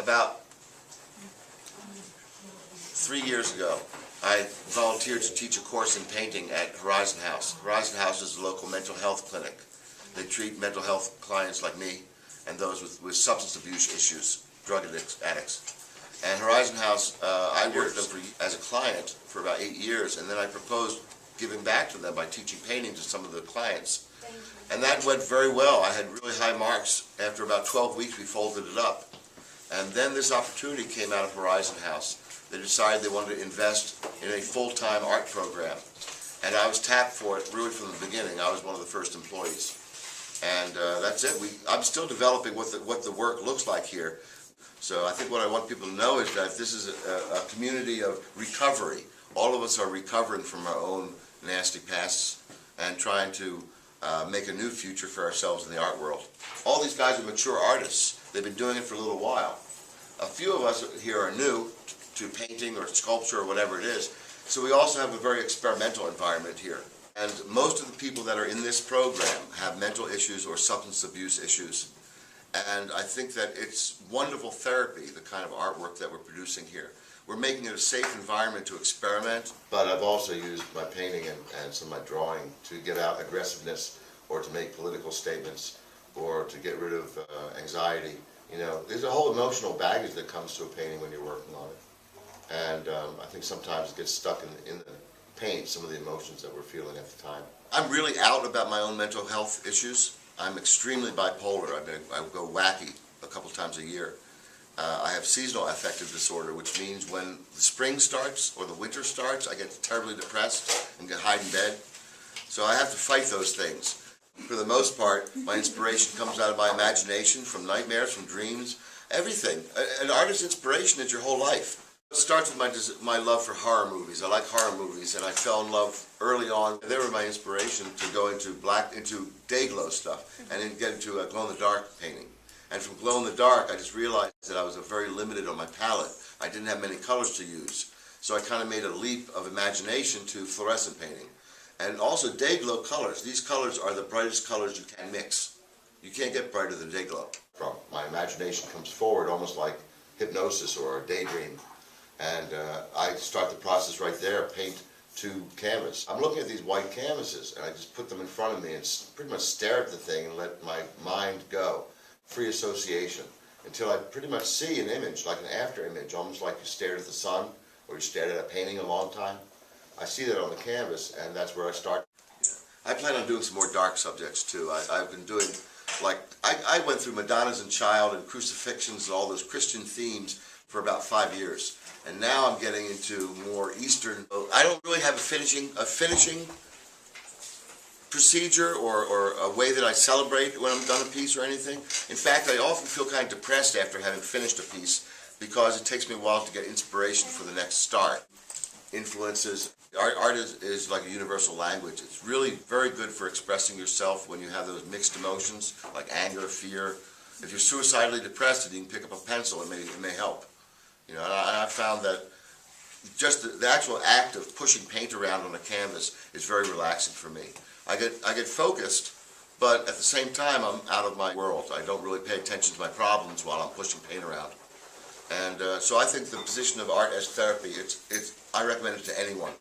About 3 years ago, I volunteered to teach a course in painting at Horizon House. Horizon House is a local mental health clinic. They treat mental health clients like me and those with substance abuse issues, drug addicts. And Horizon House, I worked with them as a client for about 8 years, and then I proposed giving back to them by teaching painting to some of the clients. And that went very well. I had really high marks. After about 12 weeks, we folded it up. And then this opportunity came out of Horizon House. They decided they wanted to invest in a full-time art program. And I was tapped for it really from the beginning. I was one of the first employees. And that's it. I'm still developing what the work looks like here. So I think what I want people to know is that this is a community of recovery. All of us are recovering from our own nasty pasts and trying to make a new future for ourselves in the art world. All these guys are mature artists. They've been doing it for a little while. A few of us here are new to painting or sculpture or whatever it is. So we also have a very experimental environment here. And most of the people that are in this program have mental issues or substance abuse issues. And I think that it's wonderful therapy, the kind of artwork that we're producing here. We're making it a safe environment to experiment, but I've also used my painting and some of my drawing to get out aggressiveness or to make political statements or to get rid of anxiety. You know, there's a whole emotional baggage that comes to a painting when you're working on it. And I think sometimes it gets stuck in the paint, some of the emotions that we're feeling at the time. I'm really out about my own mental health issues. I'm extremely bipolar. I go wacky a couple times a year. I have seasonal affective disorder, which means when the spring starts or the winter starts, I get terribly depressed and hide in bed. So I have to fight those things. For the most part, my inspiration comes out of my imagination, from nightmares, from dreams, everything. An artist's inspiration is your whole life. It starts with my love for horror movies. I like horror movies, and I fell in love early on. They were my inspiration to go into day glow stuff and then get into glow-in-the-dark painting. And from glow-in-the-dark, I just realized that I was very limited on my palette. I didn't have many colors to use. So I kind of made a leap of imagination to fluorescent painting. And also day glow colors. These colors are the brightest colors you can mix. You can't get brighter than day glow. From my imagination comes forward almost like hypnosis or a daydream. And I start the process right there, paint to canvas. I'm looking at these white canvases and I just put them in front of me and pretty much stare at the thing and let my mind go. Free association, until I pretty much see an image, like an after image, almost like you stared at the sun or you stared at a painting a long time. I see that on the canvas, and that's where I start. I plan on doing some more dark subjects too. I've been doing, like, I went through Madonna's and Child and crucifixions and all those Christian themes for about 5 years. And now I'm getting into more Eastern. I don't really have a finishing procedure or a way that I celebrate when I'm done a piece or anything. In fact, I often feel kind of depressed after having finished a piece because it takes me a while to get inspiration for the next start. Influences. Art is like a universal language. It's really very good for expressing yourself when you have those mixed emotions like anger, fear. If you're suicidally depressed and you can pick up a pencil, it may help. You know, and I found that just the actual act of pushing paint around on a canvas is very relaxing for me. I get focused, but at the same time I'm out of my world. I don't really pay attention to my problems while I'm pushing paint around. And so I think the position of art as therapy, I recommend it to anyone.